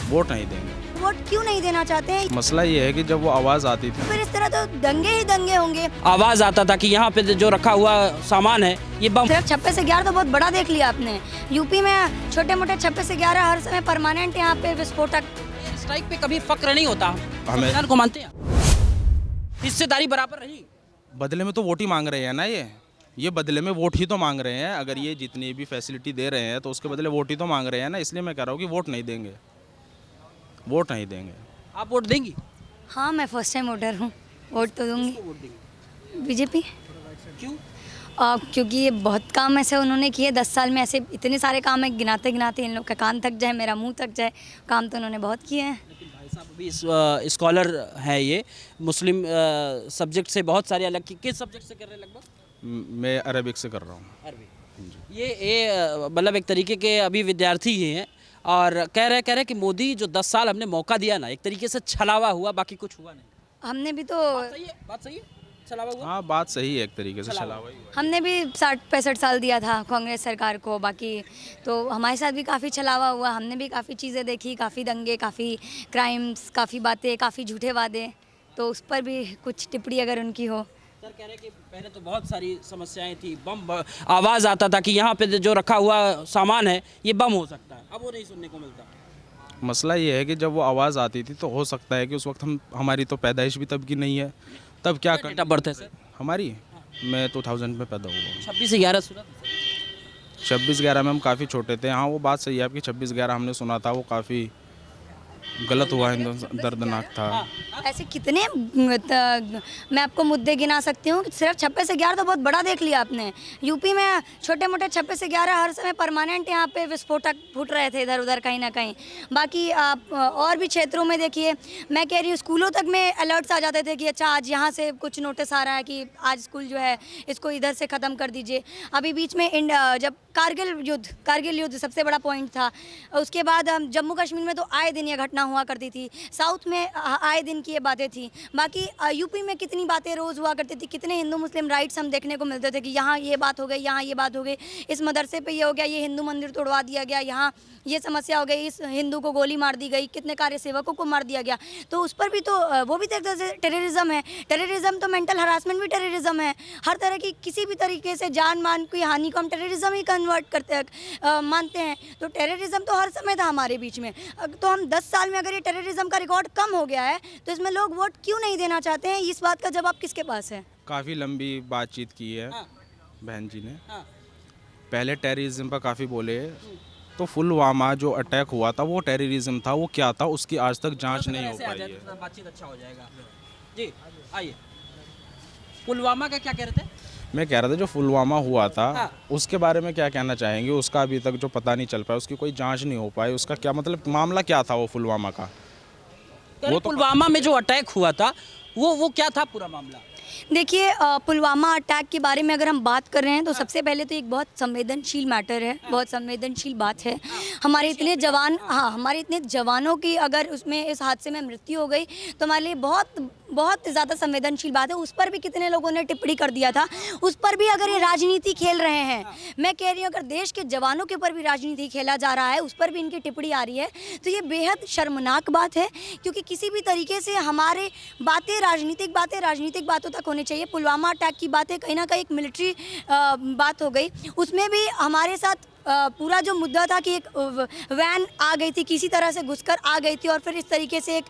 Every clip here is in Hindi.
वोट नहीं देंगे। वोट क्यों नहीं देना चाहते हैं? मसला ये है कि जब वो आवाज़ आती थी, फिर इस तरह तो दंगे ही दंगे होंगे। आवाज आता था कि यहाँ पे जो रखा हुआ सामान है ये बम। सिर्फ छप्पे से 11 तो बहुत बड़ा देख लिया आपने। यूपी में छोटे मोटे छप्पे से 11 हर समय परमानेंट यहाँ पे विस्फोटक। स्ट्राइक पे कभी फक्र नहीं होता, हमें संविधान को मानते हैं, हिस्सेदारी बराबर रही। बदले में तो वोट ही मांग रहे हैं ना। ये बदले में वोट ही तो मांग रहे हैं। अगर ये जितनी भी फैसिलिटी दे रहे हैं तो उसके बदले वोट ही तो मांग रहे हैं ना। इसलिए मैं कह रहा हूँ कि वोट नहीं देंगे, वोट नहीं देंगे। आप वोट देंगी? हाँ, मैं फर्स्ट टाइम वोटर हूँ, वोट तो दूंगी। वोट देंगी बीजेपी। क्यों? क्योंकि ये बहुत काम ऐसे उन्होंने किए 10 साल में। ऐसे इतने सारे काम है, गिनाते गिनाते इन लोग का कान थक जाए, मेरा मुंह थक जाए। काम तो उन्होंने बहुत किए हैं। लेकिन भाई साहब अभी स्कॉलर है, ये मुस्लिम सब्जेक्ट से बहुत सारे अलग किस सब्जेक्ट से कर रहे हैं लगभग? मैं अरबिक से कर रहा हूँ। अरबी। ये मतलब एक तरीके के अभी विद्यार्थी ही हैं और कह रहे कि मोदी जो 10 साल हमने मौका दिया ना, एक तरीके से छलावा हुआ, बाकी कुछ हुआ नहीं। हमने भी तो बात सही है, छलावा हुआ। हाँ, बात सही है, एक तरीके से छलावा ही हुआ। हमने भी 60-65 साल दिया था कांग्रेस सरकार को। बाकी तो हमारे साथ भी काफ़ी छलावा हुआ। हमने भी काफ़ी चीज़ें देखी, काफ़ी दंगे, काफ़ी क्राइम्स, काफ़ी बातें, काफ़ी झूठे वादे। तो उस पर भी कुछ टिप्पणी अगर उनकी हो। सर कह रहे कि पहले तो बहुत सारी समस्याएं थी, बम आवाज आता था कि यहाँ पे जो रखा हुआ सामान है ये बम हो सकता है, अब वो नहीं सुनने को मिलता। मसला ये है कि जब वो आवाज़ आती थी तो हो सकता है कि उस वक्त हमारी तो पैदाइश भी तब की नहीं है। तब क्या डेट ऑफ बर्थ है सर? हमारी मैं 2000 में पैदा हुआ हूँ। 26/11 सुना था सर? 26/11 में हम काफ़ी छोटे थे। हाँ, वो बात सही है आपकी। 26/11 हमने सुना था, वो काफ़ी गलत हुआ, दर्दनाक था। ऐसे कितने मैं आपको मुद्दे गिना सकती हूँ। सिर्फ छप्पे से 11 तो बहुत बड़ा देख लिया आपने। यूपी में छोटे मोटे छप्पे से 11 हर समय परमानेंट यहाँ पे विस्फोटक फूट रहे थे इधर उधर कहीं ना कहीं। बाकी आप और भी क्षेत्रों में देखिए, मैं कह रही हूँ स्कूलों तक में अलर्ट्स आ जाते थे कि अच्छा आज यहाँ से कुछ नोटिस आ रहा है कि आज स्कूल जो है इसको इधर से ख़त्म कर दीजिए। अभी बीच में जब कारगिल युद्ध सबसे बड़ा पॉइंट था, उसके बाद जम्मू कश्मीर में तो आए दिन ये घटना हुआ करती थी। साउथ में आए दिन की ये बातें थी। बाकी यूपी में कितनी बातें रोज़ हुआ करती थी। कितने हिंदू मुस्लिम राइट्स हम देखने को मिलते थे कि यहाँ ये बात हो गई, यहाँ ये बात हो गई, इस मदरसे पे ये हो गया, ये हिंदू मंदिर तोड़वा दिया गया, यहाँ ये समस्या हो गई, इस हिंदू को गोली मार दी गई, कितने कार्य सेवकों को मार दिया गया। तो उस पर भी तो वो भी एक तरह से टेररिज्म है। टेररिज्म तो मेंटल हरासमेंट भी टेररिज्म है। हर तरह की किसी भी तरीके से जान मान की हानि को हम टेररिज्म ही कन्वर्ट करते मानते हैं। तो टेररिज्म तो हर समय था हमारे बीच में। तो हम 10 साल में अगर ये टेररिज्म का रिकॉर्ड कम हो गया है तो इसमें लोग वोट क्यों नहीं देना चाहते हैं? इस बात का जवाब किसके पास है? काफ़ी लंबी बातचीत की है हाँ। बहन जी ने। हाँ। पहले टेररिज्म पर काफ़ी बोले, तो पुलवामा जो अटैक हुआ था वो टेररिज्म था, वो क्या था उसकी आज तक जांच नहीं हो ऐसे आ पाई जाए है। तो बातचीत अच्छा हो जाएगा। जी आइए, पुलवामा का क्या कह रहे थे? मैं कह रहा था जो पुलवामा हुआ था हाँ। उसके बारे में क्या कहना चाहेंगे? उसका अभी तक जो पता नहीं चल पाया, उसकी कोई जांच नहीं हो पाई। उसका क्या मतलब, मामला क्या था वो पुलवामा का? वो तो पुलवामा में जो अटैक हुआ था वो क्या था पूरा मामला? देखिए, पुलवामा अटैक के बारे में अगर हम बात कर रहे हैं तो सबसे पहले तो एक बहुत संवेदनशील मैटर है, बहुत संवेदनशील बात है। हमारे इतने जवानों की अगर उसमें इस हादसे में मृत्यु हो गई तो हमारे लिए बहुत बहुत ज़्यादा संवेदनशील बात है। उस पर भी कितने लोगों ने टिप्पणी कर दिया था। उस पर भी अगर ये राजनीति खेल रहे हैं, मैं कह रही हूँ अगर देश के जवानों के ऊपर भी राजनीति खेला जा रहा है, उस पर भी इनकी टिप्पणी आ रही है, तो ये बेहद शर्मनाक बात है। क्योंकि किसी भी तरीके से हमारे बातें राजनीतिक बातों तक होनी चाहिए। पुलवामा अटैक की बातें कहीं ना कहीं एक मिलिट्री बात हो गई। उसमें भी हमारे साथ पूरा जो मुद्दा था कि एक वैन आ गई थी, किसी तरह से घुसकर आ गई थी और फिर इस तरीके से एक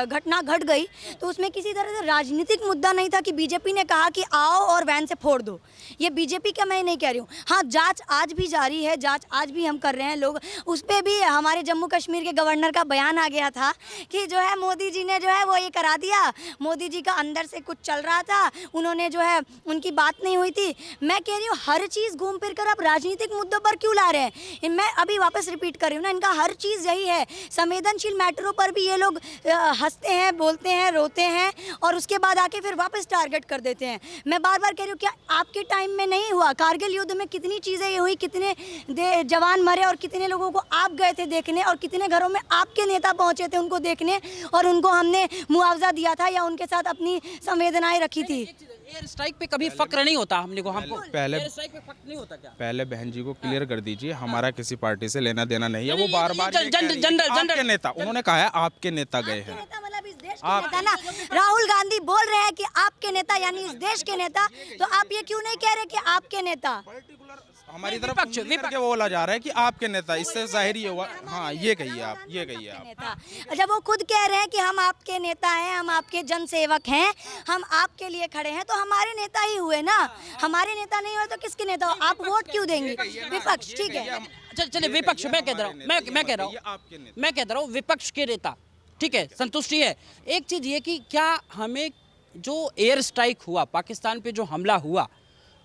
घटना घट गई। तो उसमें किसी तरह से राजनीतिक मुद्दा नहीं था कि बीजेपी ने कहा कि आओ और वैन से फोड़ दो। ये बीजेपी का मैं नहीं कह रही हूँ। हाँ, जांच आज भी जारी है, जांच आज भी हम कर रहे हैं लोग। उस पर भी हमारे जम्मू कश्मीर के गवर्नर का बयान आ गया था कि जो है मोदी जी ने जो है वो ये करा दिया। मोदी जी का अंदर से कुछ चल रहा था, उन्होंने जो है उनकी बात नहीं हुई थी। मैं कह रही हूँ हर चीज़ घूम फिर कर आप राजनीतिक मुद्दों पर क्यों ला रहे हैं? मैं अभी वापस रिपीट कर रही हूँ ना, इनका हर चीज़ यही है। संवेदनशील मैटरों पर भी ये लोग हंसते हैं, बोलते हैं, रोते हैं और उसके बाद आके फिर वापस टारगेट कर देते हैं। मैं बार बार कह रही हूँ, क्या आपके टाइम में नहीं हुआ? कारगिल युद्ध में कितनी चीज़ें ये हुई, कितने जवान मरे और कितने लोगों को आप गए थे देखने और कितने घरों में आपके नेता पहुँचे थे उनको देखने और उनको हमने मुआवजा दिया था या उनके साथ अपनी संवेदनाएं रखी थी। एयर स्ट्राइक पे कभी फक्र नहीं होता हमने को हमको? पहले एयर स्ट्राइक पे फक्र नहीं होता क्या? पहले बहन जी को को क्लियर कर दीजिए, हमारा किसी पार्टी से लेना देना नहीं है। वो बार बार जनरल आपके नेता, उन्होंने कहा है आपके नेता गए हैं। नेता मतलब इस देश के नेता ना, राहुल गांधी बोल रहे हैं कि आपके नेता यानी इस देश के नेता, तो आप ये क्यों नहीं कह रहे कि आपके नेता? हमारी तरफ करके वो बोला जा रहा है कि आपके नेता, इससे जाहिर ये हुआ। हाँ, ये कहिए आप, ये कहिए आप। नेता जब वो खुद कह रहे हैं कि हम आपके नेता हैं, हम आपके जनसेवक हैं, हम आपके लिए खड़े हैं, तो हमारे नेता ही हुए ना। हमारे नेता नहीं हुए तो किसके नेता हो? आप वोट क्यों देंगे? विपक्ष, ठीक है। चलिए विपक्ष, मैं कह रहा हूँ, मैं कह रहा हूँ विपक्ष के नेता, ठीक है, संतुष्टि है। एक चीज ये कि क्या हमें जो एयर स्ट्राइक हुआ, पाकिस्तान पे जो हमला हुआ,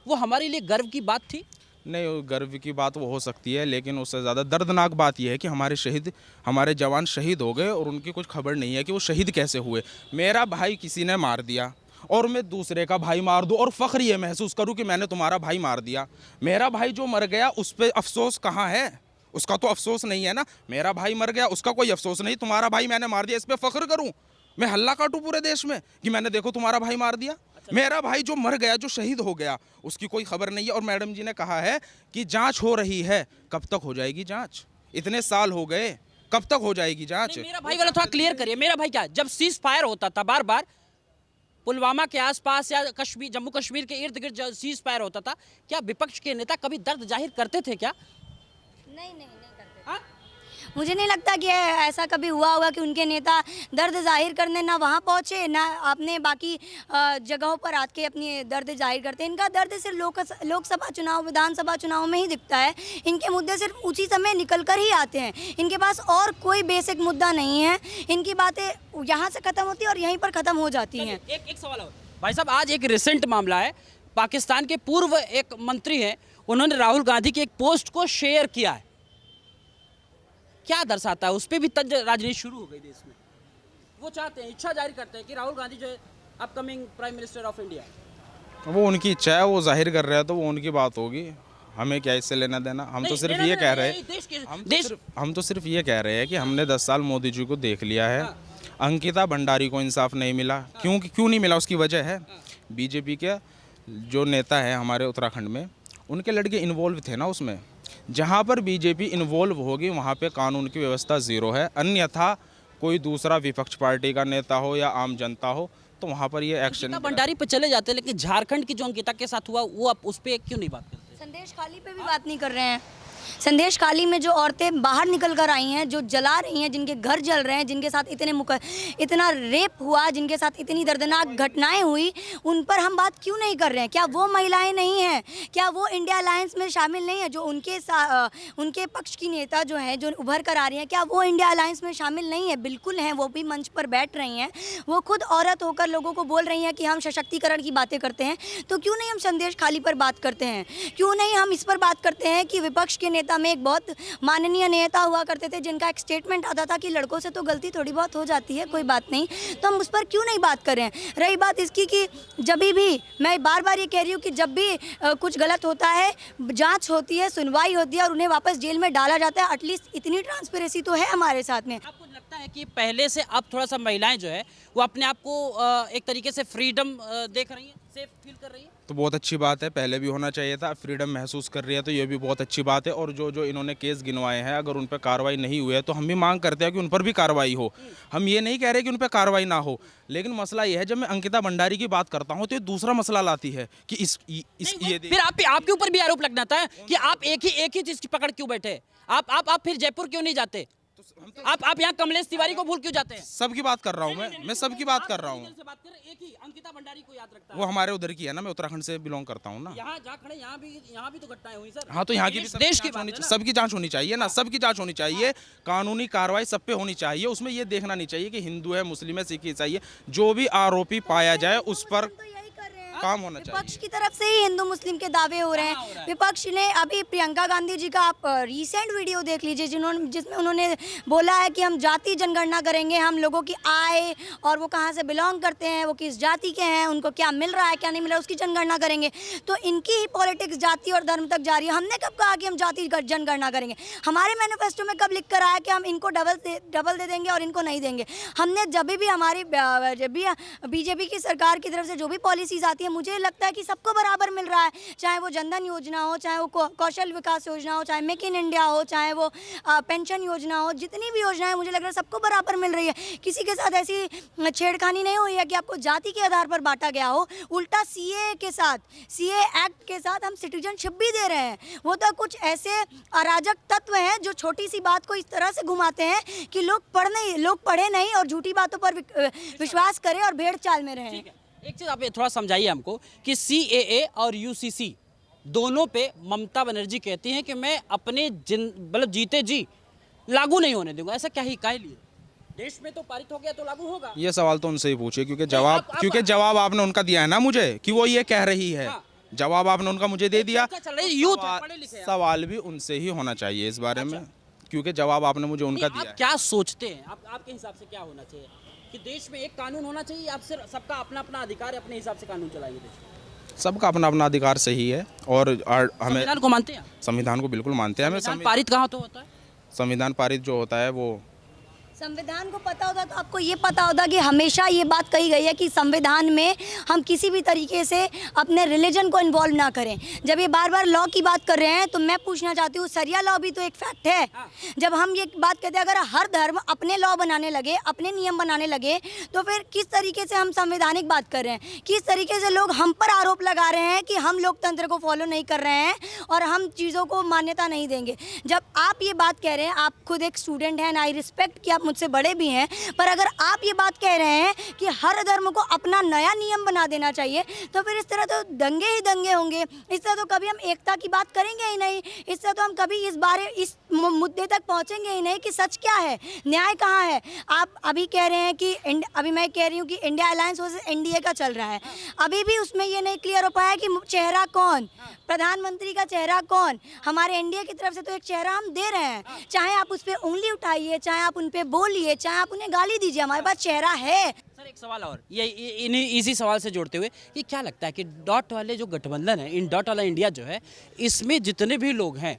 वो हमारे लिए गर्व की बात थी? नहीं, गर्व की बात वो हो सकती है, लेकिन उससे ज़्यादा दर्दनाक बात यह है कि हमारे जवान शहीद हो गए और उनकी कुछ खबर नहीं है कि वो शहीद कैसे हुए। मेरा भाई किसी ने मार दिया और मैं दूसरे का भाई मार दूं और फ़ख्र ये महसूस करूं कि मैंने तुम्हारा भाई मार दिया। मेरा भाई जो मर गया उस पर अफसोस कहाँ है? उसका तो अफसोस नहीं है ना। मेरा भाई मर गया, उसका कोई अफसोस नहीं। तुम्हारा भाई मैंने मार दिया, इस पर फ़ख्र करूँ? मैं हल्ला काटूं पूरे देश में कि मैंने देखो तुम्हारा भाई मार दिया? मेरा भाई जो मर गया, जो शहीद हो गया, उसकी कोई खबर नहीं है। और मैडम जी ने कहा है कि जांच हो रही है। कब तक हो जाएगी जांच? इतने साल हो गए, कब तक हो जाएगी जांच? मेरा भाई वाला थोड़ा क्लियर करिए। मेरा भाई क्या, जब सीज फायर होता था बार बार पुलवामा के आसपास या कश्मीर, जम्मू कश्मीर के इर्द गिर्द जब सीज फायर होता था, क्या विपक्ष के नेता कभी दर्द जाहिर करते थे क्या? नहीं करते। हाँ? मुझे नहीं लगता कि ऐसा कभी हुआ होगा कि उनके नेता दर्द जाहिर करने ना वहाँ पहुँचे, ना अपने बाकी जगहों पर आके अपनी दर्द जाहिर करते हैं। इनका दर्द सिर्फ लोकसभा चुनाव, विधानसभा चुनाव में ही दिखता है। इनके मुद्दे सिर्फ उसी समय निकल कर ही आते हैं। इनके पास और कोई बेसिक मुद्दा नहीं है। इनकी बातें यहाँ से ख़त्म होती है और यहीं पर ख़त्म हो जाती हैं। एक सवाल और भाई साहब, आज एक रिसेंट मामला है, पाकिस्तान के पूर्व एक मंत्री हैं, उन्होंने राहुल गांधी की एक पोस्ट को शेयर किया है। क्या दर्शाता है? उस पर भी तंज राजनीति शुरू हो गई देश में। वो चाहते हैं, इच्छा जाहिर करते हैं कि राहुल गांधी जो है upcoming prime minister of India. वो उनकी इच्छा है, वो जाहिर कर रहे हैं तो वो उनकी बात होगी, हमें क्या इससे लेना देना। हम तो सिर्फ ये कह रहे हैं, हम तो सिर्फ ये कह रहे हैं कि हमने 10 साल मोदी जी को देख लिया है। अंकिता भंडारी को इंसाफ नहीं मिला। क्यों नहीं मिला? उसकी वजह है बीजेपी के जो नेता है हमारे उत्तराखंड में, उनके लड़के इन्वॉल्व थे ना उसमें। जहाँ पर बीजेपी इन्वॉल्व होगी वहाँ पे कानून की व्यवस्था ज़ीरो है। अन्यथा कोई दूसरा विपक्ष पार्टी का नेता हो या आम जनता हो तो वहाँ पर ये एक्शन। भंडारी पे चले जाते हैं, लेकिन झारखंड की जो अंकिता के साथ हुआ वो आप उस पर क्यों नहीं बात करते? संदेश खाली पे भी बात नहीं कर रहे हैं। संदेश खाली में जो औरतें बाहर निकल कर आई हैं, जो जला रही हैं, जिनके घर जल रहे हैं, जिनके साथ इतना रेप हुआ, जिनके साथ इतनी दर्दनाक घटनाएं हुई, उन पर हम बात क्यों नहीं कर रहे हैं? क्या वो महिलाएं नहीं हैं? क्या वो इंडिया अलायंस में शामिल नहीं है? जो उनके पक्ष की नेता जो हैं, जो उभर कर आ रही हैं, क्या वो इंडिया अलायंस में शामिल नहीं है? बिल्कुल हैं। वो भी मंच पर बैठ रही हैं। वो खुद औरत होकर लोगों को बोल रही हैं कि हम सशक्तिकरण की बातें करते हैं। तो क्यों नहीं हम संदेश खाली पर बात करते हैं? क्यों नहीं हम इस पर बात करते हैं कि विपक्ष के नेता में एक बहुत माननीय नेता हुआ करते थे, जिनका एक स्टेटमेंट आता था कि लड़कों से तो गलती थोड़ी बहुत हो जाती है, कोई बात नहीं। तो हम उस पर क्यों नहीं बात कर रहे हैं? रही बात इसकी कि जब भी, मैं बार बार ये कह रही हूँ कि जब भी कुछ गलत होता है, जांच होती है, सुनवाई होती है और उन्हें वापस जेल में डाला जाता है। एटलीस्ट इतनी ट्रांसपेरेंसी तो है हमारे साथ में। आपको लगता है कि पहले से अब थोड़ा सा महिलाएं जो है वो अपने आप को एक तरीके से फ्रीडम देख रही हैं, सेफ फील कर रही है? तो बहुत अच्छी बात है, पहले भी होना चाहिए था। फ्रीडम महसूस कर रही है तो ये भी बहुत अच्छी बात है। और जो इन्होंने केस गिनवाए हैं, अगर उन पर कार्रवाई नहीं हुई है तो हम भी मांग करते हैं कि उन पर भी कार्रवाई हो। हम ये नहीं कह रहे कि उन पर कार्रवाई ना हो, लेकिन मसला ये है, जब मैं अंकिता भंडारी की बात करता हूँ तो ये दूसरा मसला लाती है कि फिर आपके ऊपर भी आरोप लगना था कि आप एक ही चीज की पकड़ क्यों बैठे? आप फिर जयपुर क्यों नहीं जाते? आप यहाँ कमलेश तिवारी को भूल क्यों जाते हैं? सबकी बात कर रहा हूँ मैं सबकी बात कर रहा हूँ। एक ही अंकिता भंडारी को याद रखता है। वो हमारे उधर की है ना, मैं उत्तराखंड से बिलोंग करता हूँ ना। यहाँ जहाँ खड़े यहाँ भी तो घटनाएं हुई सर। हाँ, तो यहाँ की भी सबकी जांच होनी चाहिए ना, सबकी जांच होनी चाहिए। कानूनी कार्रवाई सब पे होनी चाहिए। उसमें ये देखना नहीं चाहिए कि हिंदू है, मुस्लिम है, सिख, ईसाई है। जो भी आरोपी पाया जाए उस पर काम होना चाहिए। विपक्ष की तरफ से ही हिंदू मुस्लिम के दावे हो रहे हैं। विपक्ष ने अभी प्रियंका गांधी जी का आप रीसेंट वीडियो देख लीजिए, जिसमें उन्होंने बोला है कि हम जाति जनगणना करेंगे, हम लोगों की आय और वो कहाँ से बिलोंग करते हैं, वो किस जाति के हैं, उनको क्या मिल रहा है क्या नहीं मिल रहा है, उसकी जनगणना करेंगे। तो इनकी ही पॉलिटिक्स जाति और धर्म तक जा रही है। हमने कब कहा कि हम जाति जनगणना करेंगे? हमारे मैनिफेस्टो में कब लिख कर आया कि हम इनको डबल दे देंगे और इनको नहीं देंगे? हमने जब भी हमारी बीजेपी की सरकार की तरफ से जो भी पॉलिसीज आती है चाहिए। मुझे लगता है कि सबको बराबर मिल रहा है, चाहे वो जनधन योजना हो, चाहे वो कौशल विकास योजना हो, चाहे मेक इन इंडिया हो, चाहे वो पेंशन योजना हो, जितनी भी योजनाएं मुझे लग रहा है सबको बराबर मिल रही है। किसी के साथ ऐसी छेड़खानी नहीं हुई है कि आपको जाति के आधार पर बांटा गया हो। उल्टा सीए के साथ, सीए एक्ट के साथ हम सिटीजनशिप भी दे रहे हैं। वो तो कुछ ऐसे अराजक तत्व हैं जो छोटी सी बात को इस तरह से घुमाते हैं कि लोग पढ़े नहीं और झूठी बातों पर विश्वास करें और भेड़ चाल में रहें। एक चीज़ आप ये थोड़ा समझाइए हमको कि सीएए और यूसीसी दोनों पे ममता बनर्जी कहती हैं कि मैं अपने मतलब जीते जी लागू नहीं होने दूंगा। ऐसा क्या ही काहे लिए? देश में तो पारित हो गया तो लागू होगा। ये सवाल तो उनसे ही पूछिए, क्योंकि आप- जवाब आपने उनका दिया है ना मुझे कि वो ये कह रही है। हाँ। जवाब आपने उनका मुझे दे दिया। चल रही यूथ है, पढ़े लिखे हैं। सवाल भी उनसे ही होना चाहिए इस बारे में, क्योंकि जवाब आपने मुझे उनका नहीं, दिया आप है। क्या सोचते हैं? आपके हिसाब से क्या होना चाहिए कि देश में एक कानून होना चाहिए, आप सिर्फ सबका अपना अपना अधिकार है, अपने हिसाब से कानून चलाएंगे देश में? सबका अपना अपना अधिकार सही है और हमें संविधान को मानते हैं आप? संविधान को बिल्कुल मानते हैं। हमें संविधान पारित कहाँ तो होता है? संविधान पारित जो होता है वो संविधान को पता होता तो आपको ये पता होता कि हमेशा ये बात कही गई है कि संविधान में हम किसी भी तरीके से अपने रिलीजन को इन्वॉल्व ना करें। जब ये बार बार लॉ की बात कर रहे हैं तो मैं पूछना चाहती हूँ, सरिया लॉ भी तो एक फैक्ट है। जब हम ये बात कहते हैं अगर हर धर्म अपने लॉ बनाने लगे, अपने नियम बनाने लगे, तो फिर किस तरीके से हम संवैधानिक बात कर रहे हैं? किस तरीके से लोग हम पर आरोप लगा रहे हैं कि हम लोकतंत्र को फॉलो नहीं कर रहे हैं और हम चीज़ों को मान्यता नहीं देंगे। जब आप ये बात कह रहे हैं, आप खुद एक स्टूडेंट हैं, आई रिस्पेक्ट कि आप मुझसे बड़े भी हैं, पर अगर आप ये बात कह रहे हैं कि हर धर्म को अपना नया नियम बना देना चाहिए, तो फिर इस तरह तो दंगे ही दंगे होंगे। इस तरह तो कभी हम एकता की बात करेंगे ही नहीं। इस तरह तो हम कभी इस मुद्दे तक पहुंचेंगे ही नहीं कि सच क्या है, न्याय कहाँ है। आप अभी कह रहे हैं कि अभी मैं कह रही हूँ कि इंडिया अलायंस वर्सेस एनडीए का चल रहा है। अभी भी उसमें ये नहीं क्लियर हो पाया कि चेहरा कौन, प्रधानमंत्री का चेहरा कौन। हमारे एनडीए की तरफ से तो एक चेहरा हम दे रहे हैं, चाहे आप उस पर उंगली उठाइए, चाहे आप उन पर बोलिए, चाहे आप उन्हें गाली दीजिए, हमारे पास चेहरा है। सर एक सवाल और, ये इन्हीं इसी सवाल से जोड़ते हुए, ये क्या लगता है कि डॉट वाले जो गठबंधन है, इन डॉट वाला इंडिया जो है, इसमें जितने भी लोग हैं,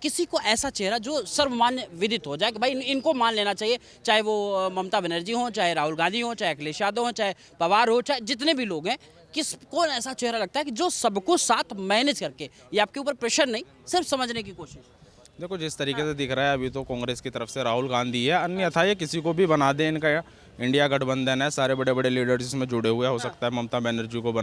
किसी को ऐसा चेहरा जो सर्वमान्य विदित हो जाए कि भाई इनको मान लेना चाहिए, चाहे वो ममता बनर्जी हो, चाहे राहुल गांधी हो, चाहे अखिलेश यादव हो, चाहे पवार हो, चाहे जितने भी लोग हैं, कौन ऐसा चेहरा लगता है कि जो सबको साथ मैनेज करके, ये आपके ऊपर प्रेशर नहीं, सिर्फ समझने की कोशिश? देखो जिस तरीके से दिख रहा है अभी तो कांग्रेस की तरफ से राहुल गांधी है, अन्यथा ये किसी को भी बना दे। इनका इंडिया गठबंधन है, सारे बड़े बड़े लीडर्स इसमें जुड़े हुए हैं, हो सकता है ममता बनर्जी को